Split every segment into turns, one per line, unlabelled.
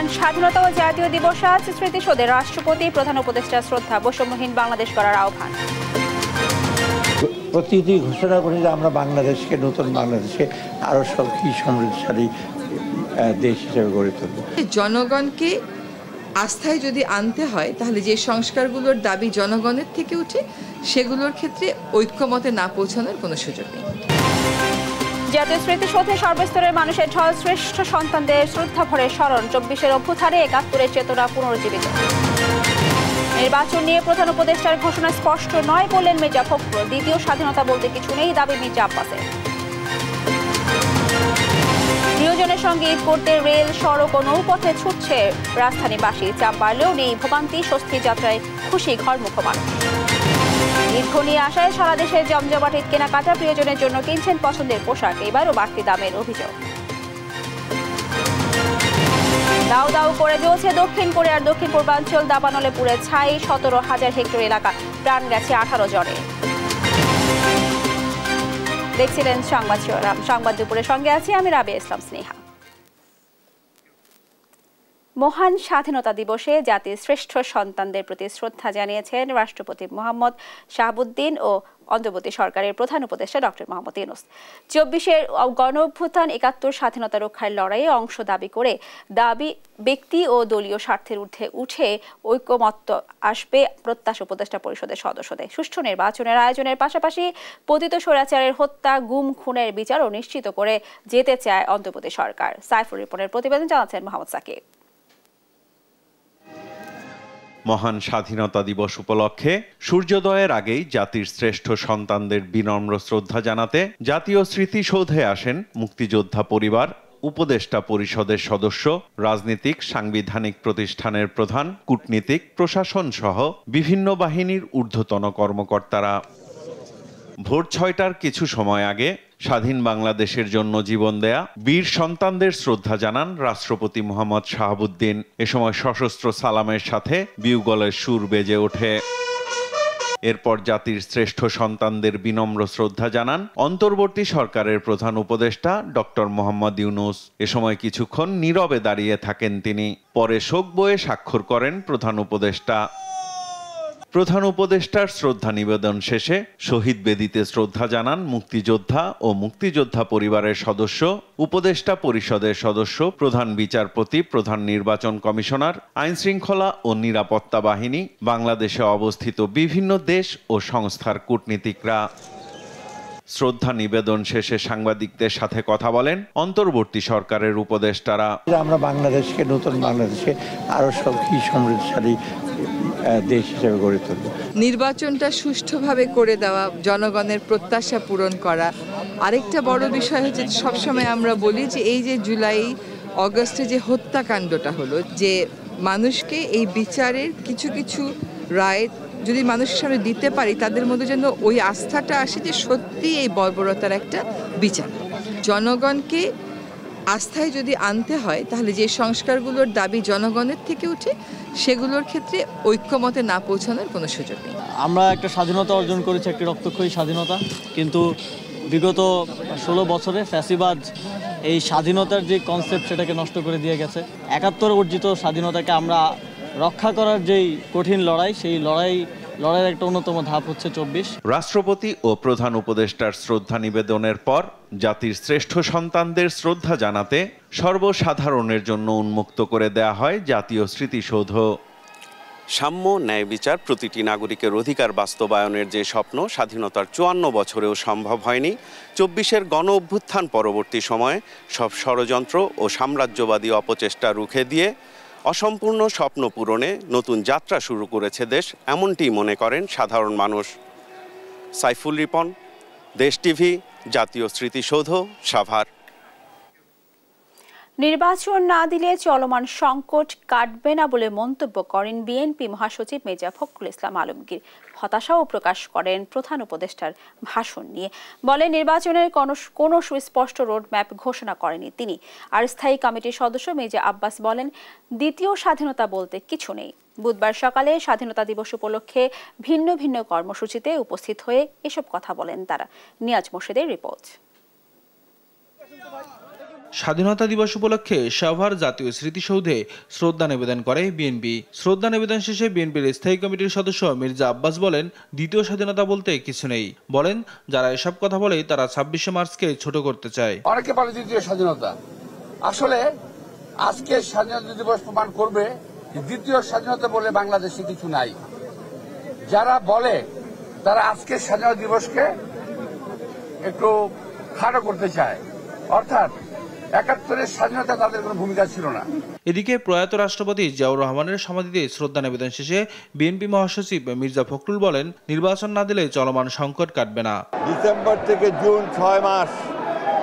মহান স্বাধীনতা ও জাতীয় দিবস আজ স্মৃতিসৌধে রাষ্ট্রপতি প্রধান উপদেষ্টা শ্রদ্ধা বৈষম্যহীন বাংলাদেশ গড়ার আহ্বান।
প্রতিটি ঘোষণা করি যে আমরা বাংলাদেশকে নতুন বাংলাদেশে আরো সবকি সমৃদ্ধশালী দেশ হিসেবে গড়ে তুলব।
জনগণকে আস্থায় যদি আনতে হয় তাহলে যে সংস্কারগুলোর দাবি জনগণের থেকে উঠে সেগুলোর ক্ষেত্রে ঐক্যমতে না পৌঁছানোর কোনো সুযোগ নেই।
জাতীয় স্মৃতিসৌধে সর্বস্তরের মানুষের ঢল, শ্রেষ্ঠ সন্তানদের শ্রদ্ধা ভরে স্মরণ, 24-এর অভ্যুত্থানে 71-এর চেতনা পুনরুজ্জীবিত। নির্বাচন নিয়ে প্রধান উপদেষ্টার ঘোষণা স্পষ্ট নয় বললেন মির্জা ফখরুল। দ্বিতীয় স্বাধীনতা বলতে কিছু নেই, দাবি মির্জা আব্বাসের। প্রিয়জনের সঙ্গে ঈদ করতে রেল, সড়ক ও নৌপথে ছুটছে রাজধানীবাসী। চাপ বাড়লেও নেই ভোগান্তি, স্বস্তি যাত্রায় খুশি ঘরমুখ মানুষ। ঈদ ঘনিয়ে আসায় সারা দেশে জমজমাট ঈদ কেনাকাটা, প্রিয়জনের জন্য কিনছেন পছন্দের পোশাক, এবারও বাড়তি দামের অভিযোগ। দাউ দাউ করে জ্বলছে দক্ষিণ কোরিয়ার দক্ষিণ পূর্বাঞ্চল, দাবানলে পুড়ে ছাই 17,000 হেক্টর এলাকা, প্রাণ গেছে 18 জনের। দেখছিলেন সংবাদ দুপুরের সঙ্গে আছি আমি রাবিয়া ইসলাম স্নেহা। মহান স্বাধীনতা দিবসে জাতির শ্রেষ্ঠ সন্তানদের প্রতি শ্রদ্ধা জানিয়েছেন রাষ্ট্রপতি মোহাম্মদ শাহাবুদ্দিন ও অন্তর্বর্তী সরকারের প্রধান উপদেষ্টা ডক্টর মোহাম্মদ ইউনূস। 24-এর গণঅভ্যুত্থান 71 স্বাধীনতা রক্ষার লড়াইয়ে অংশ দাবি করে ব্যক্তি ও দলীয় স্বার্থের ঊর্ধ্বে উঠে ঐকমত্য আসবে প্রত্যাশা উপদেষ্টা পরিষদের সদস্যদের। সুষ্ঠু নির্বাচনের আয়োজনের পাশাপাশি পতিত স্বৈরাচারের হত্যা, গুম, খুনের বিচারও নিশ্চিত করে যেতে চায় অন্তর্বর্তী সরকার। সাইফুর রিপনের প্রতিবেদন জানাচ্ছেন মোহাম্মদ সাকিব।
মহান স্বাধীনতা দিবস উপলক্ষে সূর্যোদয়ের আগেই জাতির শ্রেষ্ঠ সন্তানদের বিনম্র শ্রদ্ধা জানাতে জাতীয় স্মৃতিসৌধে আসেন মুক্তিযোদ্ধা পরিবার, উপদেষ্টা পরিষদের সদস্য, রাজনীতিক, সাংবিধানিক প্রতিষ্ঠানের প্রধান, কূটনীতিক, প্রশাসন সহ বিভিন্ন বাহিনীর ঊর্ধ্বতন কর্মকর্তারা। ভোর 6টার কিছু সময় আগে স্বাধীন বাংলাদেশের জন্য জীবন দেয়া বীর সন্তানদের শ্রদ্ধা জানান রাষ্ট্রপতি মোহাম্মদ শাহাবুদ্দিন। এ সময় সশস্ত্র সালামের সাথে বিউগলের সুর বেজে ওঠে। এরপর জাতির শ্রেষ্ঠ সন্তানদের বিনম্র শ্রদ্ধা জানান অন্তর্বর্তী সরকারের প্রধান উপদেষ্টা ডক্টর মোহাম্মদ ইউনূস। এ সময় কিছুক্ষণ নীরবে দাঁড়িয়ে থাকেন তিনি। পরে শোক বয়ে স্বাক্ষর করেন প্রধান উপদেষ্টা। প্রধান উপদেষ্টার শ্রদ্ধা নিবেদন শেষে শহীদ বেদিতে শ্রদ্ধা জানান মুক্তিযোদ্ধা ও মুক্তিযোদ্ধা পরিবারের সদস্য, উপদেষ্টা পরিষদের সদস্য, প্রধান বিচারপতি, প্রধান নির্বাচন কমিশনার, আইনশৃঙ্খলা ও নিরাপত্তা বাহিনী, বাংলাদেশে অবস্থিত বিভিন্ন দেশ ও সংস্থার কূটনীতিকরা। শ্রদ্ধা নিবেদন শেষে সাংবাদিকদের সাথে কথা বলেন অন্তর্বর্তী সরকারের উপদেষ্টারা।
আমরা বাংলাদেশকে নতুন বাংলাদেশে আরো সবকি সমৃদ্ধশালী দেশ হিসেবে গড়ে তুলব।
নির্বাচনটা সুষ্ঠুভাবে করে দেওয়া, জনগণের প্রত্যাশা পূরণ করা। আরেকটা বড় বিষয় হচ্ছে সবসময় আমরা বলি যে এই যে জুলাই অগস্টে যে হত্যাকাণ্ডটা হলো, যে মানুষকে এই বিচারের কিছু কিছু রায় যদি মানুষের সামনে দিতে পারি, তাদের মধ্যে যেন ওই আস্থাটা আসে যে সত্যি এই বর্বরতার একটা বিচার। জনগণকে আস্থায় যদি আনতে হয় তাহলে যে সংস্কারগুলোর দাবি জনগণের থেকে উঠে সেগুলোর ক্ষেত্রে ঐক্যমতে না পৌঁছানোর কোনো সুযোগ নেই।
আমরা একটা স্বাধীনতা অর্জন করেছি, একটি রক্তক্ষয়ী স্বাধীনতা, কিন্তু বিগত 16 বছরে ফ্যাসিবাদ এই স্বাধীনতার যে কনসেপ্ট সেটাকে নষ্ট করে দিয়ে গেছে। 71 অর্জিত স্বাধীনতাকে আমরা রক্ষা করার যেই কঠিন লড়াই, সেই লড়াইয়ের একটা অন্যতম ধাপ হচ্ছে 24।
রাষ্ট্রপতি ও প্রধান উপদেষ্টার শ্রদ্ধা নিবেদনের পর জাতির শ্রেষ্ঠ সন্তানদের শ্রদ্ধা জানাতে সর্বসাধারণের জন্য উন্মুক্ত করে দেয়া হয় জাতীয় স্মৃতিসৌধ। সাম্য, ন্যায় বিচার, প্রতিটি নাগরিকের অধিকার বাস্তবায়নের যে স্বপ্ন স্বাধীনতার 54 বছরেও সম্ভব হয়নি, 24-এর গণ অভ্যুত্থান পরবর্তী সময়ে সব ষড়যন্ত্র ও সাম্রাজ্যবাদী অপচেষ্টা রুখে দিয়ে অসম্পূর্ণ স্বপ্ন পূরণে নতুন যাত্রা শুরু করেছে দেশ, এমনটি মনে করেন সাধারণ মানুষ। সাইফুল রিপন, দেশ টিভি, জাতীয় স্মৃতিসৌধ, সাভার।
নির্বাচন না দিলে চলমান সংকট কাটবে না বলে মন্তব্য করেন বিএনপি মহাসচিব মির্জা ফখরুল ইসলাম আলমগীর। হতাশাও প্রকাশ করেন প্রধান উপদেষ্টার ভাষণ নিয়ে। বলেন নির্বাচনের কোনো সুস্পষ্ট রোডম্যাপ ঘোষণা করেনি তিনি। আর স্থায়ী কমিটির সদস্য মির্জা আব্বাস বলেন দ্বিতীয় স্বাধীনতা বলতে কিছু নেই। বুধবার সকালে স্বাধীনতা দিবস উপলক্ষে ভিন্ন ভিন্ন কর্মসূচিতে উপস্থিত হয়ে এসব কথা বলেন তারা। নিয়াজ মোর্শেদের রিপোর্ট।
স্বাধীনতা দিবস উপলক্ষে সাভার জাতীয় স্মৃতিসৌধে শ্রদ্ধা নিবেদন করে বিএনপি। শ্রদ্ধা নিবেদন শেষে বিএনপির স্থায়ী কমিটির সদস্য মির্জা আব্বাস বলেন, দ্বিতীয় স্বাধীনতা বলতে কিছু নেই। বলেন, যারা এসব কথা বলে তারা ২৬শে মার্চকে ছোট করতে চায়।
অনেকে বলে দ্বিতীয় স্বাধীনতা, আসলে আজকে স্বাধীনতা দিবস প্রমাণ করবে দ্বিতীয় স্বাধীনতা বলে বাংলাদেশে কিছু নাই। যারা বলে তারা আজকে স্বাধীনতা দিবসকে একটু খাটো করতে চায়, অর্থাৎ ৭১-এর স্বাধীনতা তাদের কোনো ভূমিকা ছিল না।
এদিকে প্রয়াত রাষ্ট্রপতি জিয়াউর রহমানের সমাধিতে শ্রদ্ধা নিবেদন শেষে বিএনপি মহাসচিব মির্জা ফখরুল বলেন, নির্বাচন না দিলে চলমান সংকট কাটবে না।
ডিসেম্বর থেকে জুন ৬ মাস,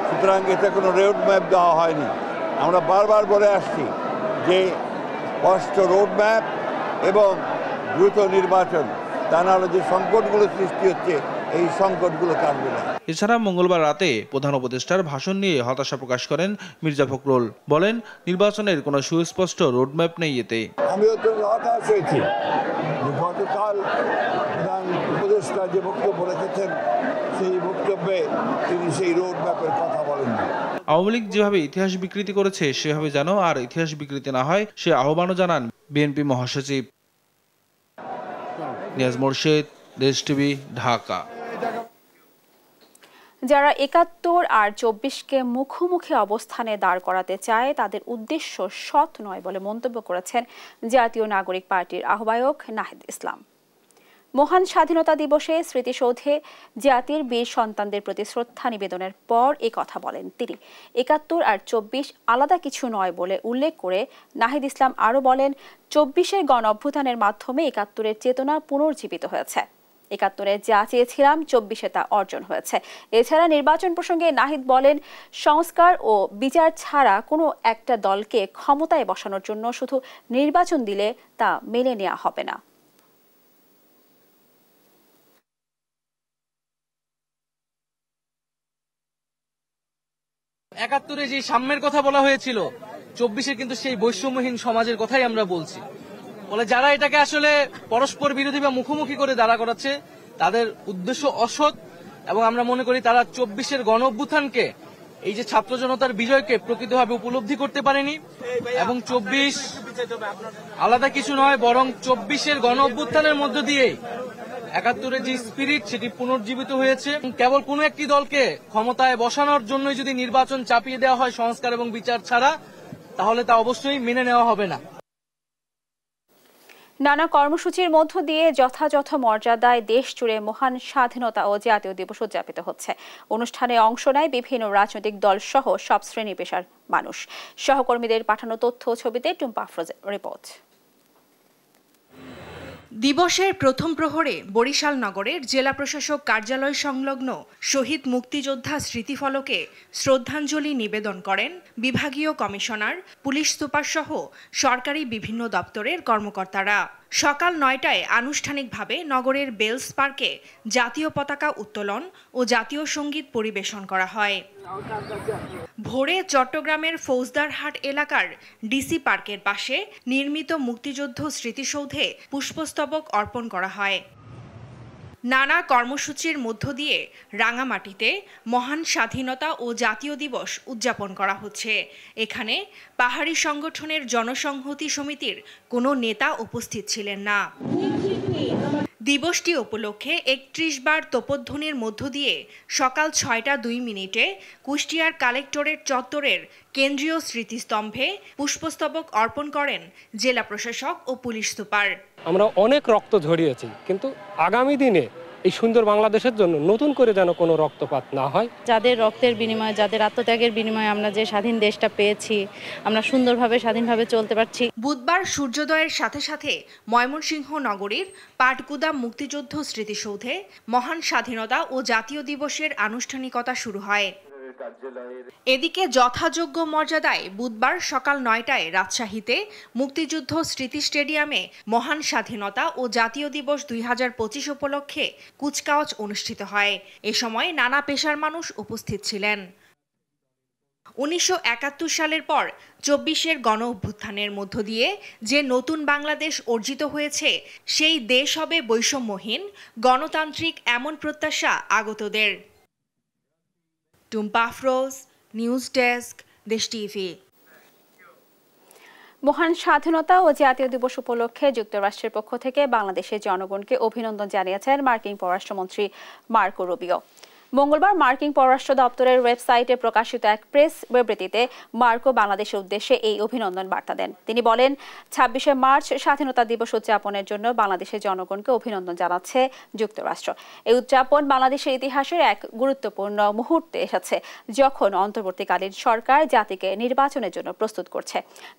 সুতরাং এতে কোনো রোড ম্যাপ দেওয়া হয়নি। আমরা বারবার বলে আসছি যে স্পষ্ট রোড ম্যাপ এবং দ্রুত নির্বাচন, তা নাহলে যে সংকটগুলো সৃষ্টি হচ্ছে এই সংকটগুলো কাটবে না।
এছাড়া মঙ্গলবার রাতে প্রধান উপদেষ্টার ভাষণ নিয়ে হতাশা প্রকাশ করেন মির্জা ফখরুল। বলেন, নির্বাচনের কোনো সুস্পষ্ট রোডম্যাপ নেই এতে।
আমিও তো হতাশ হয়েছি, গতকাল প্রধান উপদেষ্টা যে বক্তব্য রেখেছেন সেই বক্তব্যে তিনি সেই রোডম্যাপের কথা বলেন।
আওয়ামী লীগ যেভাবে ইতিহাস বিকৃতি করেছে সেভাবে যেন আর ইতিহাস বিকৃতি না হয় সে আহ্বানও জানান বিএনপি মহাসচিব। নিয়াজ মোরশেদ, দেশ টিভি, ঢাকা।
যারা ৭১ আর ২৪কে মুখোমুখি অবস্থানে দাঁড় করাতে চায় তাদের উদ্দেশ্য সৎ নয় বলে মন্তব্য করেছেন জাতীয় নাগরিক পার্টির আহ্বায়ক নাহিদ ইসলাম। মহান স্বাধীনতা দিবসে স্মৃতিসৌধে জাতির বীর সন্তানদের প্রতি শ্রদ্ধা নিবেদনের পর এ কথা বলেন তিনি। ৭১ আর ২৪ আলাদা কিছু নয় বলে উল্লেখ করে নাহিদ ইসলাম আরও বলেন, ২৪-এর গণ অভ্যুত্থানের মাধ্যমে ৭১-এর চেতনা পুনর্জীবিত হয়েছে। ৭১-এ যা চেয়েছিলাম ২৪-এ তা অর্জন হয়েছে। এছাড়া নির্বাচন প্রসঙ্গে নাহিদ বলেন, সংস্কার ও বিচার ছাড়া কোনো একটা দলকে ক্ষমতায় বসানোর জন্য শুধু নির্বাচন দিলে তা মেনে নেওয়া হবে না।
একাত্তরে যে সাম্যের কথা বলা হয়েছিল, ২৪-এ কিন্তু সেই বৈষম্যহীন সমাজের কথাই আমরা বলছি। বলে যারা এটাকে আসলে পরস্পর বিরোধী বা মুখোমুখি করে দাঁড়া করাচ্ছে তাদের উদ্দেশ্য অসৎ, এবং আমরা মনে করি তারা ২৪-এর গণ অভ্যুত্থানকে, এই যে ছাত্র জনতার বিজয়কে প্রকৃতভাবে উপলব্ধি করতে পারেনি। এবং ২৪ আলাদা কিছু নয়, বরং ২৪-এর গণ অভ্যুত্থানের মধ্য দিয়ে ৭১-এর যে স্পিরিট সেটি পুনর্জীবিত হয়েছে। কেবল কোনো একটি দলকে ক্ষমতায় বসানোর জন্যই যদি নির্বাচন চাপিয়ে দেওয়া হয় সংস্কার এবং বিচার ছাড়া, তাহলে তা অবশ্যই মেনে নেওয়া হবে না।
নানা কর্মসূচির মধ্য দিয়ে যথাযথ মর্যাদায় দেশ জুড়ে মহান স্বাধীনতা ও জাতীয় দিবস উদযাপিত হচ্ছে। অনুষ্ঠানে অংশ নেয় বিভিন্ন রাজনৈতিক দল সহ সব শ্রেণী পেশার মানুষ। সহকর্মীদের পাঠানো তথ্য ও ছবিতে টুম্পা আফরোজের রিপোর্ট।
দিবসের প্রথম প্রহরে বরিশাল নগরের জেলা প্রশাসক কার্যালয় সংলগ্ন শহীদ মুক্তিযোদ্ধা স্মৃতিফলকে শ্রদ্ধাঞ্জলি নিবেদন করেন বিভাগীয় কমিশনার, পুলিশ সুপার সহ সরকারি বিভিন্ন দপ্তরের কর্মকর্তারা। সকাল ৯টায় আনুষ্ঠানিকভাবে নগরের বেলস পার্কে জাতীয় পতাকা উত্তোলন ও জাতীয় সঙ্গীত পরিবেশন করা হয়। ভোরে চট্টগ্রামের ফৌজদারহাট এলাকার ডিসি পার্কের পাশে নির্মিত মুক্তিযুদ্ধ স্মৃতিসৌধে পুষ্পস্তবক অর্পণ করা হয়। নানা কর্মসূচির মধ্য দিয়ে রাঙামাটিতে মহান স্বাধীনতা ও জাতীয় দিবস উদযাপন করা হচ্ছে। এখানে পাহাড়ি সংগঠনের জনসংহতি সমিতির কোনো নেতা উপস্থিত ছিলেন না। দিবসটি উপলক্ষে ৩১ বার তোপধ্বনির মধ্য দিয়ে সকাল ৬টা ২ মিনিটে কুষ্টিয়ার কালেক্টরেট চত্বরের কেন্দ্রীয় স্মৃতিস্তম্ভে পুষ্পস্তবক অর্পণ করেন জেলা প্রশাসক ও পুলিশ সুপার।
আমরা অনেক রক্ত ঝরিয়েছি, কিন্তু আগামী দিনে এই সুন্দর বাংলাদেশের জন্য নতুন করে যেন কোনো রক্তপাত না হয়।
যাদের রক্তের বিনিময়ে, যাদের আত্মত্যাগের বিনিময়ে আমরা যে স্বাধীন দেশটা পেয়েছি, আমরা সুন্দরভাবে স্বাধীনভাবে চলতে পারছি।
বুধবার সূর্যোদয়ের সাথে সাথে ময়মনসিংহ নগরীর পাটগুদাম মুক্তিযুদ্ধ স্মৃতিসৌধে মহান স্বাধীনতা ও জাতীয় দিবসের আনুষ্ঠানিকতা শুরু হয়। এদিকে যথাযোগ্য মর্যাদায় বুধবার সকাল ৯টায় রাজশাহীতে মুক্তিযুদ্ধ স্মৃতি স্টেডিয়ামে মহান স্বাধীনতা ও জাতীয় দিবস ২০২৫ উপলক্ষে কুচকাওয়াজ অনুষ্ঠিত হয়। এ সময় নানা পেশার মানুষ উপস্থিত ছিলেন। ১৯৭১ সালের পর ২৪-এর গণ অভ্যুত্থানের মধ্য দিয়ে যে নতুন বাংলাদেশ অর্জিত হয়েছে, সেই দেশ হবে বৈষম্যহীন, গণতান্ত্রিক, এমন প্রত্যাশা আগতদের। টুম্পা আফরোজ, নিউজ ডেস্ক, দেশ টিভি।
মহান স্বাধীনতা ও জাতীয় দিবস উপলক্ষে যুক্তরাষ্ট্রের পক্ষ থেকে বাংলাদেশের জনগণকে অভিনন্দন জানিয়েছেন মার্কিন পররাষ্ট্রমন্ত্রী মার্কো রুবিও। মঙ্গলবার মার্কিন পররাষ্ট্র দপ্তরের ওয়েবসাইটে প্রকাশিত এক প্রেস বিবৃতিতে মার্কো বাংলাদেশের উদ্দেশ্যে এই অভিনন্দন বার্তা দেন। তিনি বলেন, ২৬শে মার্চ স্বাধীনতা দিবস উদযাপনের জন্য বাংলাদেশের জনগণকে অভিনন্দন জানাচ্ছে যুক্তরাষ্ট্র। এই উদযাপন বাংলাদেশের ইতিহাসের এক গুরুত্বপূর্ণ মুহূর্তে এসেছে, যখন অন্তর্বর্তীকালীন সরকার জাতিকে নির্বাচনের জন্য প্রস্তুত করছে,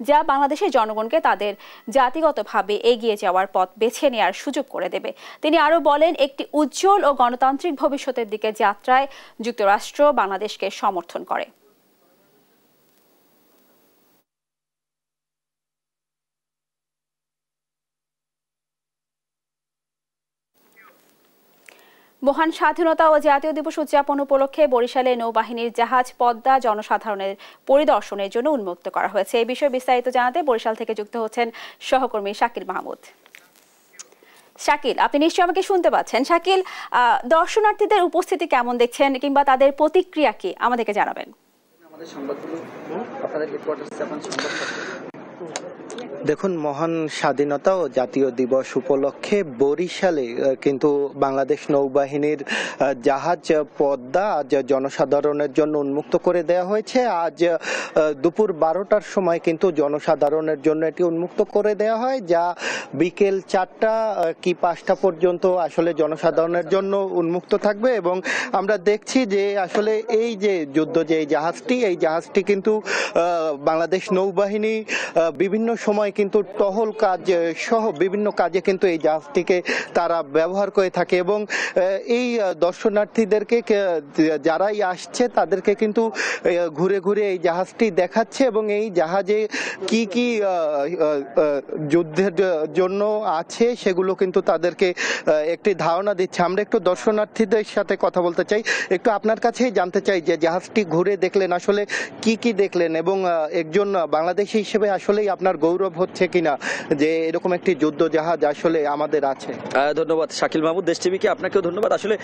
যা বাংলাদেশের জনগণকে তাদের জাতিগতভাবে এগিয়ে যাওয়ার পথ বেছে নেওয়ার সুযোগ করে দেবে। তিনি আরও বলেন, একটি উজ্জ্বল ও গণতান্ত্রিক ভবিষ্যতের দিকে যাত্রায় যুক্তরাষ্ট্র বাংলাদেশকে সমর্থন করে। মহান স্বাধীনতা ও জাতীয় দিবস উদযাপন উপলক্ষে বরিশালে নৌবাহিনীর জাহাজ পদ্মা জনসাধারণের পরিদর্শনের জন্য উন্মুক্ত করা হয়েছে। এই বিষয়ে বিস্তারিত জানাতে বরিশাল থেকে যুক্ত হচ্ছেন সহকর্মী শাকিল মাহমুদ। শাকিল, আপনি নিশ্চয়ই আমাকে শুনতে পাচ্ছেন। শাকিল, দর্শনার্থীদের উপস্থিতি কেমন দেখছেন কিংবা তাদের প্রতিক্রিয়া কি আমাদেরকে জানাবেন।
দেখুন, মহান স্বাধীনতা ও জাতীয় দিবস উপলক্ষে বরিশালে কিন্তু বাংলাদেশ নৌবাহিনীর জাহাজ পদ্মা আজ জনসাধারণের জন্য উন্মুক্ত করে দেওয়া হয়েছে। আজ দুপুর 12টার সময় কিন্তু জনসাধারণের জন্য এটি উন্মুক্ত করে দেওয়া হয়, যা বিকেল 4টা কি 5টা পর্যন্ত আসলে জনসাধারণের জন্য উন্মুক্ত থাকবে। এবং আমরা দেখছি যে আসলে এই যে যুদ্ধ যে এই জাহাজটি কিন্তু বাংলাদেশ নৌবাহিনী বিভিন্ন সময় কিন্তু টহল কাজ সহ বিভিন্ন কাজে কিন্তু এই জাহাজটিকে তারা ব্যবহার করে থাকে। এবং এই দর্শনার্থীদেরকে যারাই আসছে তাদেরকে কিন্তু ঘুরে ঘুরে এই জাহাজটি দেখাচ্ছে এবং এই জাহাজে কি কি যুদ্ধের জন্য আছে সেগুলো কিন্তু তাদেরকে একটি ধারণা দিচ্ছে। আমরা একটু দর্শনার্থীদের সাথে কথা বলতে চাই, একটু আপনার কাছেই জানতে চাই যে জাহাজটি ঘুরে দেখলেন, আসলে কি কি দেখলেন এবং একজন বাংলাদেশী হিসেবে আসলেই আপনার গৌরব হচ্ছে কিনা যে এরকম একটি যুদ্ধ জাহাজ আসলে আমাদের আছে।
ধন্যবাদ শাকিল মাহমুদ, দেশ টিভিকে আপনাকেও ধন্যবাদ। আসলে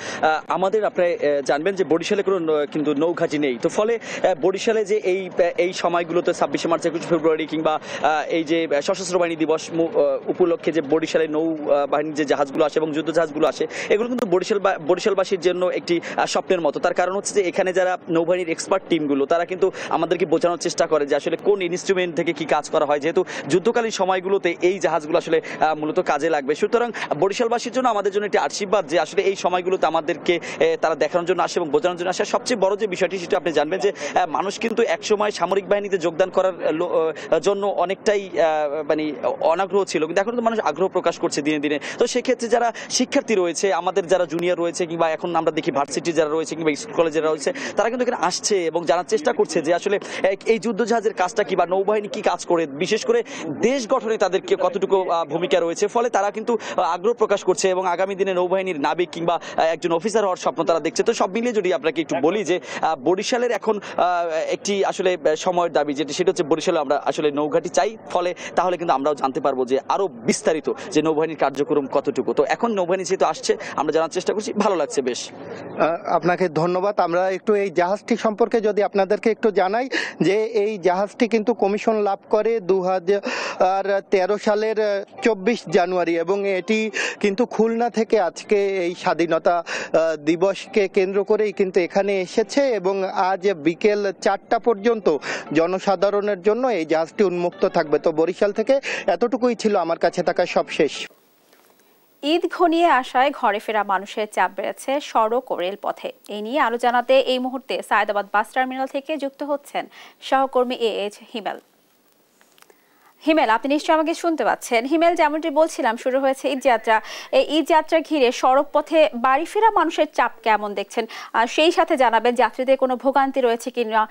আমাদের আপনি জানবেন যে বরিশালে কোনো কিন্তু নৌঘাঁটি নেই, তো ফলে বরিশালে যে এই সময়গুলোতে 26শে মার্চ 21 ফেব্রুয়ারি কিংবা এই যে সশস্ত্র বাহিনী দিবস উপলক্ষে যে বরিশালে নৌ বাহিনীর যে জাহাজগুলো আসে এবং যুদ্ধ জাহাজগুলো আসে, এগুলো কিন্তু বরিশালবাসীর জন্য একটি স্বপ্নের মতো। তার কারণ হচ্ছে যে এখানে যারা নৌবাহিনীর এক্সপার্ট টিমগুলো তারা কিন্তু আমাদেরকে বোঝানোর চেষ্টা করে যে আসলে কোন ইনস্ট্রুমেন্ট থেকে কি কাজ করা হয়, যেহেতু যুদ্ধকালীন সময়গুলোতে এই জাহাজগুলো আসলে মূলত কাজে লাগবে। সুতরাং বরিশালবাসীর জন্য আমাদের জন্য একটি আশীর্বাদ যে আসলে এই সময়গুলোতে আমাদেরকে তারা দেখানোর জন্য আসে এবং বোঝানোর জন্য আসে। সবচেয়ে বড় যে বিষয়টি সেটা আপনি জানবেন যে মানুষ কিন্তু একসময় সামরিক বাহিনীতে যোগদান করার জন্য অনেকটাই মানে অনাগ্রহ ছিল, কিন্তু এখন তো মানুষ আগ্রহ প্রকাশ করছে দিনে দিনে। তো সেক্ষেত্রে যারা শিক্ষার্থী রয়েছে, আমাদের যারা জুনিয়র রয়েছে কিংবা এখন আমরা দেখি ভার্সিটি যারা রয়েছে কিংবা স্কুল কলেজ যারা রয়েছে, তারা কিন্তু এখানে আসছে এবং জানার চেষ্টা করছে যে আসলে এই যুদ্ধ জাহাজের কাজটা কি বা নৌবাহিনী কি কাজ করে, বিশেষ করে দেশ গঠনে তাদেরকে কতটুকু ভূমিকা রয়েছে। ফলে তারা কিন্তু আগ্রহ প্রকাশ করছে এবং আগামী দিনে নৌবাহিনীর নাবিক কিংবা একজন অফিসার হওয়ার স্বপ্ন তারা দেখছে। তো সব মিলিয়ে যদি আপনাকে একটু বলি যে বরিশালের এখন একটি আসলে সময়ের দাবি যেটা সেটা হচ্ছে বরিশালে আমরা আসলে নৌঘাঁটি চাই, ফলে তাহলে কিন্তু আমরাও জানতে পারবো যে আরো বিস্তারিত যে নৌবাহিনীর কার্যক্রম কতটুকু। তো এখন নৌবাহিনী যেহেতু আসছে আমরা জানার চেষ্টা করছি, ভালো লাগছে বেশ।
আপনাকে ধন্যবাদ। আমরা একটু এই জাহাজটি সম্পর্কে যদি আপনাদেরকে একটু জানাই যে এই জাহাজটি কিন্তু কমিশন লাভ করে 2013 সালের 24 জানুয়ারি এবং এটি কিন্তু খুলনা থেকে আজকে এই স্বাধীনতা দিবসকে কেন্দ্র করেই কিন্তু এখানে এসেছে এবং আজ বিকেল 4টা পর্যন্ত জনসাধারণের জন্য এই জাহাজটি উন্মুক্ত থাকবে। তো বরিশাল থেকে এতটুকুই ছিল আমার কাছে থাকা সবশেষ।
ঈদ ঘনিয়ে আসায় ঘরে ফেরা মানুষের চাপ বেড়েছে সড়ক ও রেলপথে। এই নিয়ে আলো জানাতে এই মুহূর্তে সায়েদাবাদ বাস টার্মিনাল থেকে যুক্ত হচ্ছেন সহকর্মী AH হিমেল। হিমেল, আপনি নিশ্চয়ই আমাকে শুনতে পাচ্ছেন। হিমেল, যেমনটি বলছিলাম শুরু হয়েছে ঈদযাত্রা। এই ঈদযাত্রা ঘিরে সড়ক পথে বাড়ি ফেরা মানুষের চাপ কেমন দেখছেন, সেই সাথে জানাবেন যাত্রীদের কোনো ভোগান্তি রয়েছে কিনা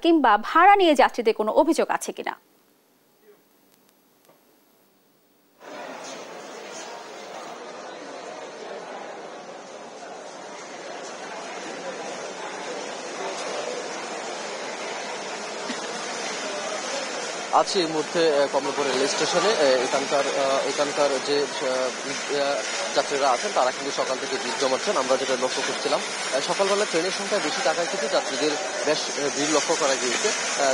কিংবা ভাড়া নিয়ে যাত্রীদের কোনো অভিযোগ আছে কিনা।
আছি এই মুহূর্তে কমলাপুর রেল স্টেশনে। এখানকার যে যাত্রীরা আছেন তারা কিন্তু সকাল থেকে ভিড় জমাচ্ছেন। আমরা যেটা লক্ষ্য করছিলাম, সকালবেলা ট্রেনের সংখ্যা বেশি থাকায় কিন্তু যাত্রীদের বেশ ভিড় লক্ষ্য করা গিয়েছে।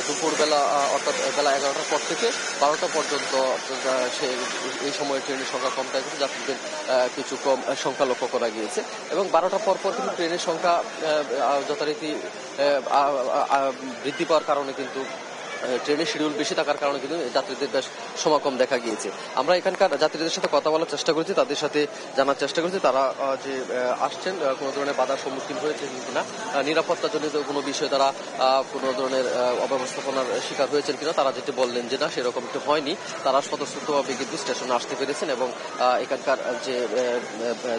দুপুরবেলা অর্থাৎ বেলা 11টার পর থেকে 12টা পর্যন্ত এই সময় ট্রেনের সংখ্যা কম থাকে, কিন্তু যাত্রীদের কিছু কম সংখ্যা লক্ষ্য করা গিয়েছে। এবং 12টার পর কিন্তু ট্রেনের সংখ্যা যথারীতি বৃদ্ধি পাওয়ার কারণে কিন্তু ট্রেনের শিডিউল বেশি থাকার কারণে কিন্তু যাত্রীদের বেশ সমাগম দেখা গিয়েছে। আমরা এখানকার যাত্রীদের সাথে কথা বলার চেষ্টা করেছি, তাদের সাথে জানার চেষ্টা করেছি তারা যে আসছেন কোনো ধরনের বাধার সম্মুখীন হয়েছে কিনা, নিরাপত্তাজনিত কোনো বিষয়ে তারা কোনো ধরনের অব্যবস্থাপনার শিকার হয়েছেন কিনা। তারা যেটি বললেন যে না, সেরকম একটু হয়নি। তারা স্বতঃস্ফূর্তভাবে কিন্তু স্টেশনে আসতে পেরেছেন এবং এখানকার যে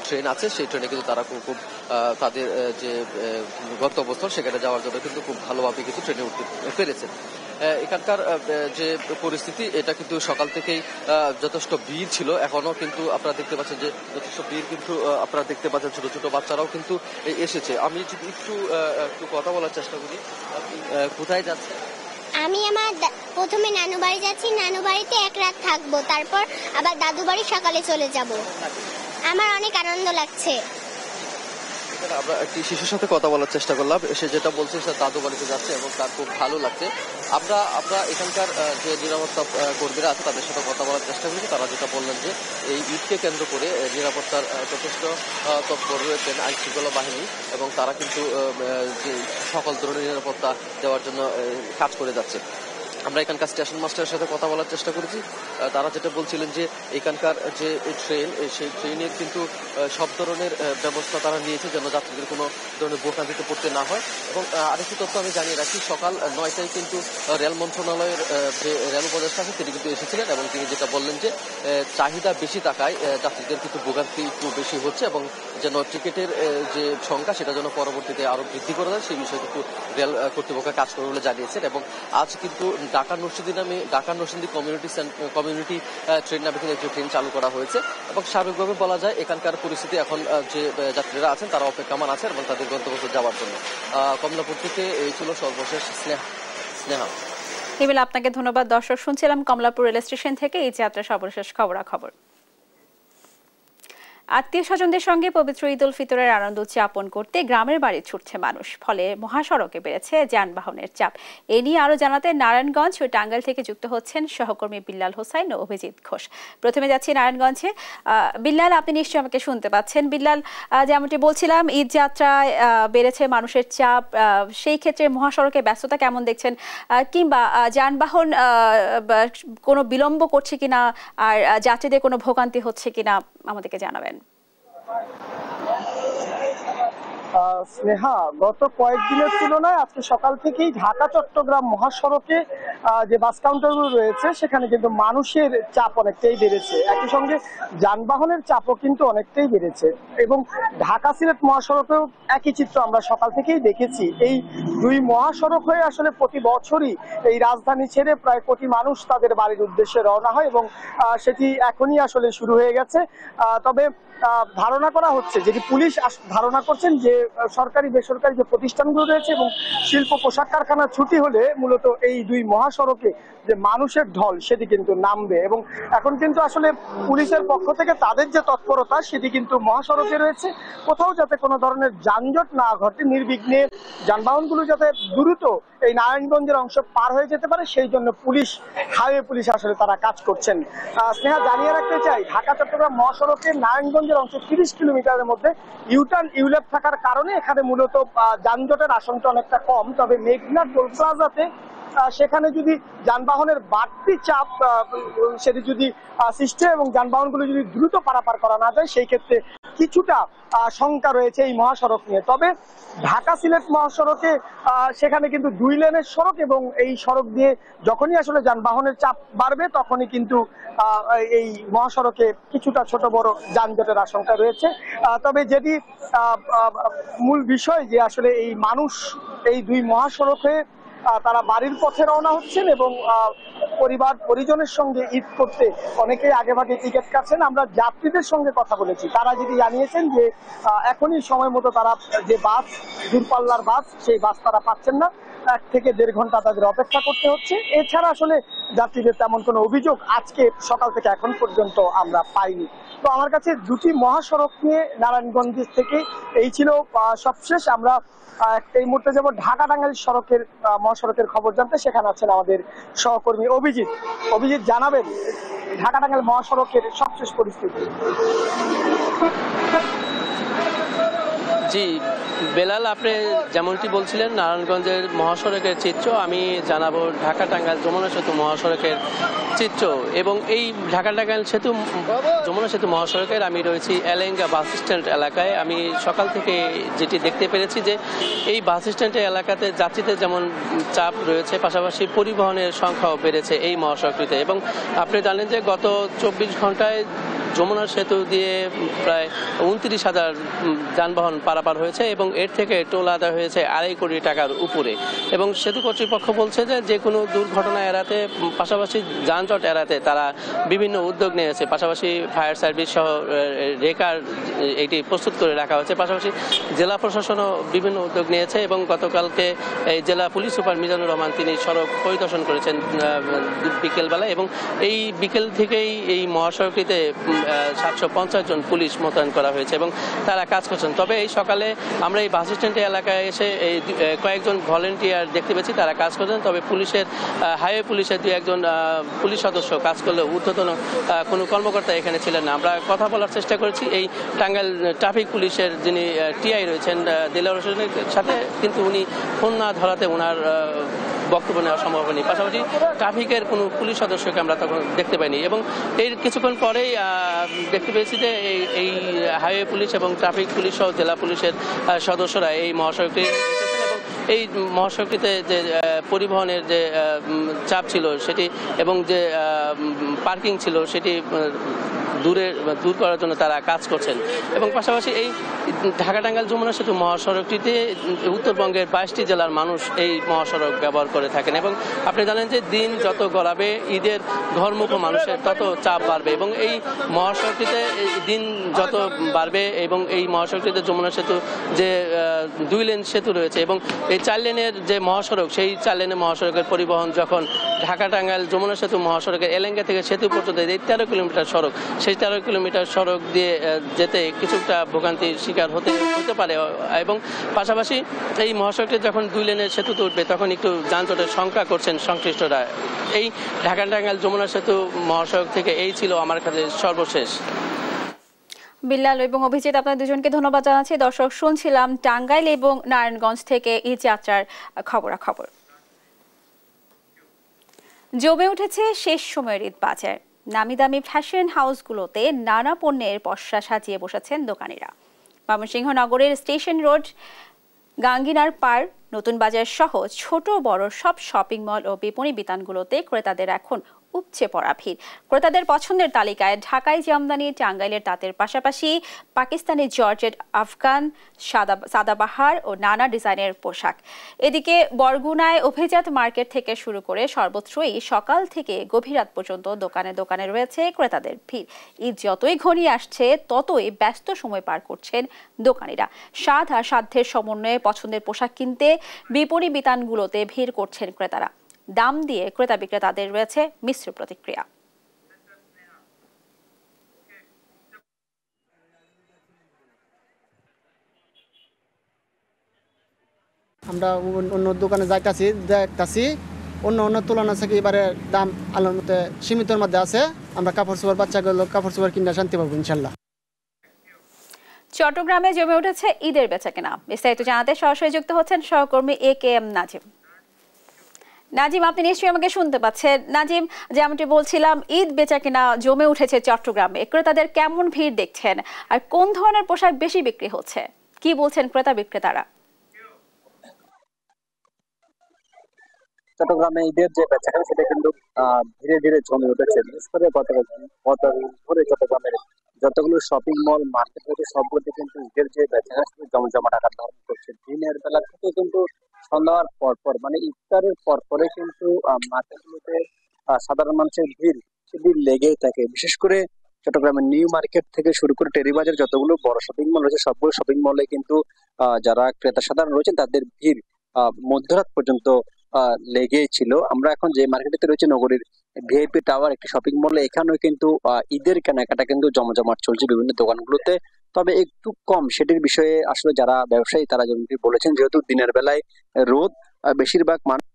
ট্রেন আছে সেই ট্রেনে কিন্তু তারা খুব তাদের যে গন্তব্যস্থল সেখানে যাওয়ার জন্য কিন্তু খুব ভালোভাবে কিন্তু ট্রেনে উঠতে পেরেছেন। এখানকার যে পরিস্থিতি এটা কিন্তু সকাল থেকেই যথেষ্ট ভিড় ছিল। এখনো কিন্তু আপনারা দেখতে পাচ্ছেন যে যথেষ্ট ভিড় কিন্তু আপনারা দেখতে পাচ্ছেন, ছোট ছোট বাচ্চারাও কিন্তু এসেছে। আমি যদি একটু কথা বলার চেষ্টা করি, কোথায় যাচ্ছে?
আমি আমার প্রথমে নানু বাড়ি যাচ্ছি, নানু বাড়িতে এক রাত থাকবো, তারপর আবার দাদু বাড়ি সকালে চলে যাব। আমার অনেক আনন্দ লাগছে।
আমরা একটি শিশুর সাথে কথা বলার চেষ্টা করলাম, সে যেটা বলছে সে দাদু বাড়িতে যাচ্ছে এবং তার খুব ভালো লাগছে। আমরা এখানকার যে নিরাপত্তা কর্মীরা আছে তাদের সাথে কথা বলার চেষ্টা করেছি। তারা যেটা বললেন যে এই ঈদকে কেন্দ্র করে নিরাপত্তার যথেষ্ট তৎপর রয়েছেন আইন শৃঙ্খলা বাহিনী এবং তারা কিন্তু যে সকল ধরনের নিরাপত্তা দেওয়ার জন্য কাজ করে যাচ্ছে। আমরা এখানকার স্টেশন মাস্টারের সাথে কথা বলার চেষ্টা করেছি। তারা যেটা বলছিলেন যে এখানকার যে ট্রেন সেই ট্রেনের কিন্তু সব ধরনের ব্যবস্থা তারা নিয়েছে যেন যাত্রীদের কোনো ধরনের ভোগান্তিতে পড়তে না হয়। এবং আরেকটি তথ্য আমি জানিয়ে রাখি, সকাল 9টায় কিন্তু রেল মন্ত্রণালয়ের যে রেল উপদেষ্টা আছে তিনি কিন্তু এসেছিলেন এবং তিনি যেটা বললেন যে চাহিদা বেশি থাকায় যাত্রীদের কিন্তু ভোগান্তি একটু বেশি হচ্ছে এবং যেন টিকিটের যে সংখ্যা সেটা যেন পরবর্তীতে আরো বৃদ্ধি করা যায় সেই বিষয়ে কিন্তু রেল কর্তৃপক্ষ কাজ করবে বলে জানিয়েছেন। এবং আজ কিন্তু ঢাকা নরসিংদী কমিউনিটি ট্রেন নামে কিন্তু একটি ট্রেন চালু করা হয়েছে এবং সার্বিকভাবে বলা যায় এখানকার পরিস্থিতি এখন যে যাত্রীরা আছেন তারা অপেক্ষমান আছেন এবং তাদের গন্তব্যে যাওয়ার জন্য। কমলাপুর থেকে এই ছিল সর্বশেষ স্নেহা।
হিমেল, আপনাকে ধন্যবাদ। দর্শক, শুনছিলাম কমলাপুর রেল স্টেশন থেকে এই যাত্রা সর্বশেষ খবরাখবর। আত্মীয় স্বজনদের সঙ্গে পবিত্র ঈদ উল ফিতরের আনন্দ উদযাপন করতে গ্রামের বাড়ি ছুটছে মানুষ, ফলে মহাসড়কে বেড়েছে যানবাহনের চাপ। এ নিয়ে আরো জানাতে নারায়ণগঞ্জ ও টাঙ্গাইল থেকে যুক্ত হচ্ছেন সহকর্মী বিল্লাল হোসাইন ও অভিজিৎ ঘোষ। প্রথমে যাচ্ছি নারায়ণগঞ্জে। বিল্লাল, আপনি নিশ্চয়ই আমাকে শুনতে পাচ্ছেন। বিল্লাল, যেমনটি বলছিলাম, ঈদ যাত্রায় বেড়েছে মানুষের চাপ, সেই ক্ষেত্রে মহাসড়কে ব্যস্ততা কেমন দেখছেন, কিংবা যানবাহন কোনো বিলম্ব করছে কিনা আর যাত্রীদের কোনো ভোগান্তি হচ্ছে কিনা আমাদেরকে জানাবেন।
স্নেহা, গত কয়েকদিনের তুলনায় আজকে সকাল থেকেই ঢাকা চট্টগ্রাম মহাসড়কে যে বাস কাউন্টারগুলো রয়েছে সেখানে কিন্তু মানুষের চাপ অনেকটাই বেড়েছে, একই সঙ্গে যানবাহনের চাপও কিন্তু অনেকটাই বেড়েছে। এবং ঢাকা সিলেট মহাসড়কেও একই চিত্র আমরা সকাল থেকেই দেখেছি। এই দুই মহাসড়ক হয়ে আসলে প্রতি বছরই এই রাজধানী ছেড়ে প্রায় কোটি মানুষ তাদের বাড়ির উদ্দেশ্যে রওনা হয় এবং সেটি এখনই আসলে শুরু হয়ে গেছে। তবে ধারণা করা হচ্ছে, যেটি পুলিশ ধারণা করছেন, যে সরকারি বেসরকারি যে প্রতিষ্ঠানগুলো রয়েছে এবং শিল্প পোশাক কারখানা ছুটি হলে মূলত এই দুই মহাসড়কে যে মানুষের ঢল সেটি কিন্তু নামবে। এবং এখন কিন্তু আসলে পুলিশের পক্ষ থেকে তাদের যে তৎপরতা সেটি কিন্তু মহাসড়কে রয়েছে, কোথাও যাতে কোনো ধরনের যানজট না ঘটে, নির্বিঘ্নে যানবাহনগুলো যাতে দ্রুত এই নারায়ণগঞ্জের অংশ পার হয়ে যেতে পারে সেই জন্য হাইওয়ে পুলিশ আসলে তারা কাজ করছেন। স্নেহা, জানিয়ে রাখতে চাই, ঢাকা চট্টগ্রাম মহাসড়কে নারায়ণগঞ্জের অংশ 30 কিলোমিটারের মধ্যে ইউটার্ন ইউলেপ থাকার কারণে এখানে মূলত যানজটের আশঙ্কা অনেকটা কম। তবে মেঘনা টোল প্লাজাতে সেখানে যদি যানবাহনের বাড়তি চাপ সেটি যদি সৃষ্টি এবং যানবাহনগুলো যদি দ্রুত পারাপার করা না যায় সেই ক্ষেত্রে কিছুটা শঙ্কা রয়েছে এই মহাসড়ক নিয়ে। তবে ঢাকা সিলেট মহাসড়কে সেখানে কিন্তু 2 লেনের সড়ক এবং এই সড়ক দিয়ে যখনই আসলে যানবাহনের চাপ বাড়বে তখনই কিন্তু এই মহাসড়কে কিছুটা ছোট বড় যানজটের আশঙ্কা রয়েছে। তবে যেটি মূল বিষয় যে আসলে এই মানুষ এই দুই মহাসড়কে তারা বাড়ির পথে রওনা হচ্ছেন এবং পরিবার পরিজনের সঙ্গে ঈদ করতে অনেকেই আগেভাগে টিকিট কাটছেন। আমরা যাত্রীদের সঙ্গে কথা বলেছি, তারা যদি জানিয়েছেন যে এখনই সময় মতো তারা যে বাস, দূরপাল্লার বাস, সেই বাস তারা পাচ্ছেন না, 1 থেকে 1.5 ঘন্টা তাদের অপেক্ষা করতে হচ্ছে। এছাড়া আসলে যাত্রীদের তেমন কোনো অভিযোগ আজকে সকাল থেকে এখন পর্যন্ত আমরা পাইনি। তো আমার কাছে দুটি মহাসড়ক নিয়ে নারায়ণগঞ্জ থেকে এই ছিল সবশেষ। আমরা এই মুহূর্তে যাব ঢাকা টাঙ্গাইল সড়কের মহাসড়কের খবর জানতে। সেখানে আছেন আমাদের সহকর্মী অভিজিৎ। অভিজিৎ, জানাবেন ঢাকা টাঙ্গাইল মহাসড়কের সবশেষ পরিস্থিতি।
জি বেলাল, আপনি যেমনটি বলছিলেন নারায়ণগঞ্জের মহাসড়কের চিত্র, আমি জানাবো ঢাকা টাঙ্গাইল যমুনা সেতু মহাসড়কের চিত্র। এবং এই ঢাকা টাঙ্গাইল সেতু যমুনা সেতু মহাসড়কের আমি রয়েছি এলেঙ্গা বাস স্ট্যান্ড এলাকায়। আমি সকাল থেকে যেটি দেখতে পেরেছি যে এই বাস স্ট্যান্ডের এলাকাতে যাত্রীদের যেমন চাপ রয়েছে, পাশাপাশি পরিবহনের সংখ্যাও বেড়েছে এই মহাসড়কটিতে। এবং আপনি জানেন যে গত 24 ঘন্টায় যমুনা সেতু দিয়ে প্রায় 29,000 যানবাহন পারাপার হয়েছে এবং এর থেকে টোল আদায় হয়েছে 2.5 কোটি টাকার উপরে। এবং সেতু কর্তৃপক্ষ বলছে যে কোনো দুর্ঘটনা এড়াতে, পাশাপাশি যানজট এড়াতে তারা বিভিন্ন উদ্যোগ নিয়েছে। পাশাপাশি ফায়ার সার্ভিস সহ রেকার এটি প্রস্তুত করে রাখা হয়েছে। পাশাপাশি জেলা প্রশাসনও বিভিন্ন উদ্যোগ নিয়েছে এবং গতকালকে এই জেলা পুলিশ সুপার মিজানুর রহমান তিনি সড়ক পরিদর্শন করেছেন বিকেলবেলা। এবং এই বিকেল থেকেই এই মহাসড়কটিতে 750 জন পুলিশ মোতায়েন করা হয়েছে এবং তারা কাজ করছেন। তবে এই সকালে আমরা এই বাস স্ট্যান্ডের এলাকায় এসে এই কয়েকজন ভলেন্টিয়ার দেখতে পেয়েছি, তারা কাজ করছেন। তবে পুলিশের হাইওয়ে পুলিশের 2-1 জন পুলিশ সদস্য কাজ করলেও ঊর্ধ্বতন কোনো কর্মকর্তা এখানে ছিলেন না। আমরা কথা বলার চেষ্টা করেছি এই টাঙ্গাইল ট্রাফিক পুলিশের যিনি টিআই রয়েছেন দিলওয়ার হোসেনের সাথে, কিন্তু উনি ফোন না ধরাতে ওনার বক্তব্য নেওয়া সম্ভব হয়নি। পাশাপাশি ট্রাফিকের কোনো পুলিশ সদস্যকে আমরা তখন দেখতে পাইনি। এবং এর কিছুক্ষণ পরেই দেখতে পেয়েছি যে এই হাইওয়ে পুলিশ এবং ট্রাফিক পুলিশ সহ জেলা পুলিশের সদস্যরা এই মহাসড়কটি এসেছেন এবং এই মহাসড়কটিতে যে পরিবহনের যে চাপ ছিল সেটি এবং যে পার্কিং ছিল সেটি দূর করার জন্য তারা কাজ করছেন। এবং পাশাপাশি এই ঢাকা টাঙ্গাইল যমুনা সেতু মহাসড়কটিতে উত্তরবঙ্গের 22টি জেলার মানুষ এই মহাসড়ক ব্যবহার করে থাকেন। এবং আপনি জানেন যে দিন যত গড়াবে ঈদের ঘরমুখ মানুষের তত চাপ বাড়বে এবং এই মহাসড়কটিতে দিন যত বাড়বে এবং এই মহাসড়কটিতে যমুনা সেতু যে 2 লেন সেতু রয়েছে এবং এই 4 লেনের যে মহাসড়ক, সেই 4 লেনের মহাসড়কের পরিবহন যখন ঢাকা টাঙ্গাইল যমুনা সেতু মহাসড়কের এলেঙ্গা থেকে সেতু পর্যন্ত এই 13 কিলোমিটার সড়ক, সেই 13 কিলোমিটার সড়ক দিয়ে যেতে কিছুটা ভোগান্তির শিকার হতে পারে। এবং পাশাপাশি এই মহাসড়কে যখন 2 লেনের সেতুতে উঠবে তখন একটু যানজটের শঙ্কা করছেন সংশ্লিষ্টরা। এই ঢাকা টাঙ্গাইল যমুনা সেতু মহাসড়ক থেকে এই ছিল আমার কাছে সর্বশেষ।
বিল্লাল এবং অভিজিৎ, আপনাদের দুজনকে ধন্যবাদ জানাচ্ছি। দর্শক, শুনছিলাম টাঙ্গাইল এবং নারায়ণগঞ্জ থেকে ঈদ যাত্রার খবরাখবর। জমে উঠেছে শেষ সময়ের ঈদ বাজার। নামি দামি ফ্যাশন হাউসগুলোতে নানা পণ্যের পসরা সাজিয়ে বসেছেন দোকানিরা। ময়মনসিংহ নগরের স্টেশন রোড, গাঙ্গিনার পার, নতুন বাজার সহ ছোট বড় সব শপিং মল ও বিপণী বিতানগুলোতে ক্রেতাদের এখন উপচে পড়া ভিড়। ক্রেতাদের পছন্দের তালিকায় ঢাকাই জামদানি, টাঙ্গাইলের তাঁতের পাশাপাশি পাকিস্তানি জর্জেট, আফগান, সাদাবাহার ও নানা ডিজাইনের পোশাক। এদিকে বরগুনায় অভিজাত মার্কেট থেকে শুরু করে সর্বত্রই সকাল থেকে গভীর রাত পর্যন্ত দোকানে দোকানে রয়েছে ক্রেতাদের ভিড়। ঈদ যতই ঘনিয়ে আসছে ততই ব্যস্ত সময় পার করছেন দোকানিরা। স্বাদ আর সাধ্যের সমন্বয়ে পছন্দের পোশাক কিনতে বিপণী বিতানগুলোতে ভিড় করছেন ক্রেতারা। দাম দিয়ে ক্রেতা বিক্রেতাদের রয়েছে মিশ্র প্রতিক্রিয়া।
আমরা অন্য দোকানে দেখতাছি অন্য তুলনা থেকে এবারে দাম আলোর মধ্যে সীমিতর মধ্যে আছে। আমরা কাপড় চোপড় বাচ্চাগুলো কাপড় চোপড় কিনে শান্তি পাবো ইনশাল্লাহ।
চট্টগ্রামে জমে উঠেছে ঈদের বেচাকেনা। বিস্তারিত জানাতে সরাসরি যুক্ত হচ্ছেন সহকর্মী AKM নাজিম। নাজিম, আপনি নিশ্চয়ই আমাকে শুনতে পাচ্ছেন। নাজিম, যেমনটি বলছিলাম, ঈদ বেচাকেনা জমে উঠেছে চট্টগ্রামে। ক্রেতাদের কেমন ভিড় দেখছেন আর কোন ধরনের পোশাক বেশি বিক্রি হচ্ছে, কি বলছেন ক্রেতা বিক্রেতারা?
চট্টগ্রামে ঈদের যে বেচাকেনা সেটা কিন্তু ধীরে ধীরে জমে উঠেছে। বিশেষ করে গত ধরে চট্টগ্রামের যতগুলো শপিং মল, মার্কেট রয়েছে সবগুলোতে কিন্তু ঈদের যে বেচাকেনা সেটা জমজমাট আকার ধারণ করছে। দিনের বেলা থেকে কিন্তু সন্ধ্যার পর মানে ইফতারের পরে কিন্তু মার্কেটগুলোতে সাধারণ মানুষের ভিড় সেটি লেগেই থাকে। বিশেষ করে চট্টগ্রামের নিউ মার্কেট থেকে শুরু করে টেরিবাজার যতগুলো বড় শপিং মল রয়েছে সবগুলো শপিং মলে কিন্তু যারা ক্রেতা সাধারণ রয়েছেন তাদের ভিড় মধ্যরাত পর্যন্ত লেগেই ছিল। আমরা এখন যে মার্কেটে রয়েছে নগরীর ভিআইপি টাওয়ার একটি শপিং মলে, এখানেও কিন্তু ঈদের কেনাকাটা কিন্তু জমজমাট চলছে বিভিন্ন দোকানগুলোতে, তবে একটু কম সেটির বিষয়ে আসলে যারা ব্যবসায়ী তারা যেমনটি বলেছেন, যেহেতু দিনের বেলায় রোদ, বেশিরভাগ মানুষ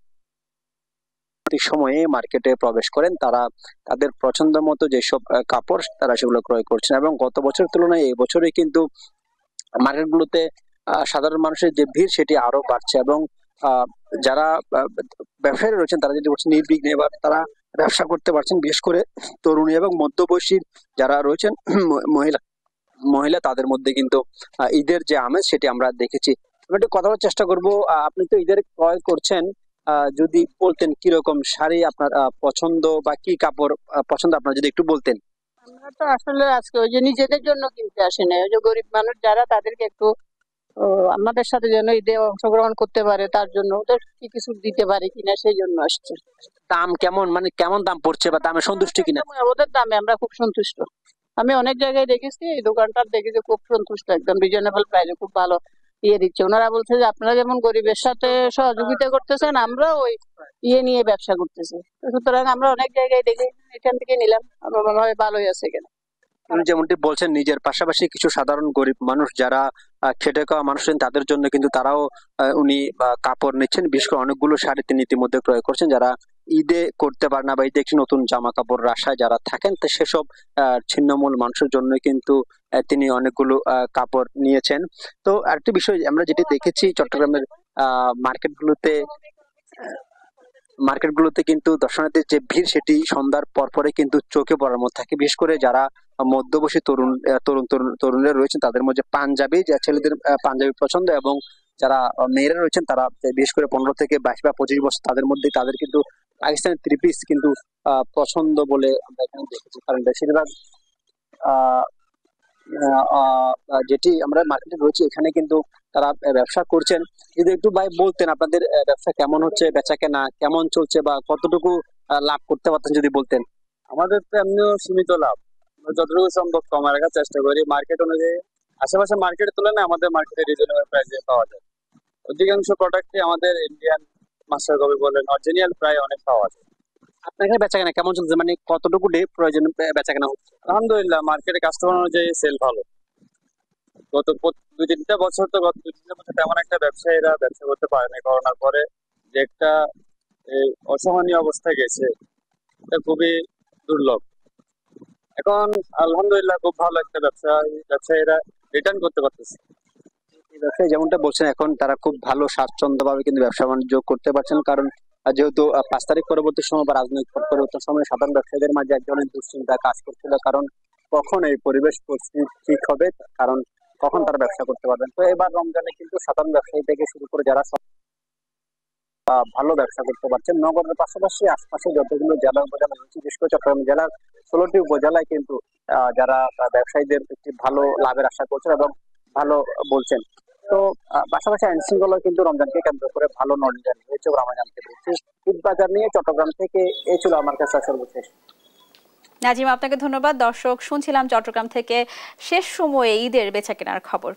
সময়ে মার্কেটে প্রবেশ করেন, তারা তাদের পছন্দ মতো যেসব কাপড় তারা সেগুলো ক্রয় করছেন এবং গত বছরের তুলনায় এই বছরে কিন্তু মার্কেটগুলোতে সাধারণ মানুষের যে ভিড় সেটি আরো বাড়ছে এবং যারা ব্যবসায়ী রয়েছেন তারা যেটি বলছেন নির্বিঘ্নে এবার তারা ব্যবসা করতে পারছেন। বিশেষ করে তরুণী এবং মধ্যবয়সী যারা রয়েছেন মহিলা তাদের মধ্যে কিন্তু ঈদের যে আমেজ সেটি আমরা দেখেছি। আমরা একটু কথা বলার চেষ্টা করবো। আপনি তো ঈদের ক্রয় করছেন, যদি বলতেন কিরকম শাড়ি আপনার পছন্দ বা কি কাপড় পছন্দ আপনার যদি একটু বলতেন।
আমরা তো আসলে আজকে ওই যে নিজেদের জন্য কিনতে আসি না, ওই যে গরিব মানুষ যারা তাদেরকে একটু আমাদের সাথে যেন ঈদে অংশগ্রহণ করতে পারে তার জন্য ওদের কি কিছু দিতে পারি কিনা সেই জন্য আসছে।
দাম কেমন, মানে কেমন দাম পড়ছে বা দামে সন্তুষ্ট কিনা?
ওদের দামে আমরা খুব সন্তুষ্ট। আমি অনেক জায়গায় দেখেছি, এই দোকানটার দেখেছি খুব সন্তুষ্ট, একদম রিজনেবল প্রাইসে খুব ভালো দিচ্ছে। ওনারা বলছে যে আপনারা যেমন গরিবের সাথে সহযোগিতা করতেছেন আমরা ওই নিয়ে ব্যবসা করতেছি, সুতরাং আমরা অনেক জায়গায় দেখে এখান থেকে নিলাম, আমার মনে হয় ভালোই আছে এখানে।
যেমনটি বলছেন নিজের পাশাপাশি কিছু সাধারণ গরিব মানুষ যারা খেটে খাওয়া মানুষ তাদের জন্য কিন্তু তারাও উনি কাপড় নিচ্ছেন। বিশেষ করে অনেকগুলো শাড়ি তিনি ইতিমধ্যে ক্রয় করছেন, যারা ঈদে করতে পারে না বা ঈদে একটি নতুন জামা কাপড়ের আশায় যারা থাকেন তো সেসব ছিন্নমূল মানুষের জন্য কিন্তু তিনি অনেকগুলো কাপড় নিয়েছেন। তো আরেকটি বিষয় আমরা যেটি দেখেছি চট্টগ্রামের মার্কেটগুলোতে কিন্তু দর্শনার্থীর যে ভিড় সেটি সন্ধ্যার পরে কিন্তু চোখে পড়ার মতো থাকে। বিশেষ করে যারা মধ্যবয়সী তরুণরা রয়েছেন তাদের মধ্যে পাঞ্জাবি, যা ছেলেদের পাঞ্জাবি পছন্দ এবং যারা মেয়েরা রয়েছেন তারা বিশেষ করে 15 থেকে 22 বা 25 বছর তাদের মধ্যে তাদের কিন্তু পাকিস্তানি 3 পিস কিন্তু পছন্দ বলে আমরা এখানে দেখেছি। কারণ বেশিরভাগ যেটি আমরা মার্কেটে রয়েছে এখানে কিন্তু তারা ব্যবসা করছেন। যদি একটু ভাই বলতেন আপনাদের ব্যবসা কেমন হচ্ছে, বেচা কেনা কেমন চলছে বা কতটুকু লাভ করতে পারতেন যদি বলতেন।
আমাদের তো এমনিও সীমিত লাভ, যতটুকু সম্ভব কমায় রাখার চেষ্টা করি। মার্কেট অনুযায়ী আশেপাশে মার্কেটের তুলনায় আমাদের মার্কেটে রিজনেবল প্রাইসে পাওয়া যায়। অধিকাংশ প্রোডাক্টই আমাদের ইন্ডিয়ান মাস্টার কপি বলেন অরিজিনাল প্রায় অনেক পাওয়া যায়।
আপনার এখানে বেচা কেনা কেমন চলছে, মানে কতটুকু ডে প্রয়োজন বেচা কেনা হচ্ছে?
আলহামদুলিল্লাহ মার্কেটে কাস্টমার অনুযায়ী সেল ভালো। গত 2-3টা বছর তো গত 2-3 বছর তেমন একটা ব্যবসায়ীরা ব্যবসা করতে পারে না, করোনার পরে যে একটা অসহনীয় অবস্থায় গেছে এটা খুবই দুর্লভ। এখন আলহামদুলিল্লাহ খুব ভালো একটা ব্যবসায়ীরা রিটার্ন করতে পারতেছে।
ব্যবসায়ী যেমনটা বলছেন এখন তারা খুব ভালো স্বাচ্ছন্দ্যভাবে কিন্তু ব্যবসা বাণিজ্য করতে পারছেন, কারণ যেহেতু 5 তারিখ পরবর্তী সময় বা রাজনৈতিক পরিবর্তন সময় সাধারণ ব্যবসায়ীদের মাঝে এক ধরনের দুশ্চিন্তা কাজ করছিল, কারণ কখন এই পরিবেশ পরিস্থিতি ঠিক হবে, কারণ কখন তারা ব্যবসা করতে পারবেন। তো এবার রমজানে কিন্তু সাধারণ ব্যবসায়ী থেকে শুরু করে যারা ভালো ব্যবসা করতে পারছেন। নগরের পাশাপাশি আশপাশে যতগুলো জেলা উপজেলা রয়েছে, বিশেষ করে চট্টগ্রাম জেলার 16টি উপজেলায় কিন্তু যারা ব্যবসায়ীদের একটি ভালো লাভের আশা করছেন এবং ভালো বলছেন। তো পাশাপাশি আইন শৃঙ্খলা কিন্তু রমজানকে কেন্দ্র করে ভালো নজরদারি হয়েছে বলে আমরা জানতে পেরেছি। ঈদ বাজার নিয়ে চট্টগ্রাম থেকে এই ছিল আমার কাছে সর্বশেষ।
নাজিম, আপনাকে ধন্যবাদ। দর্শক, শুনছিলাম চট্টগ্রাম থেকে শেষ সময়ে ঈদের বেচাকেনার খবর।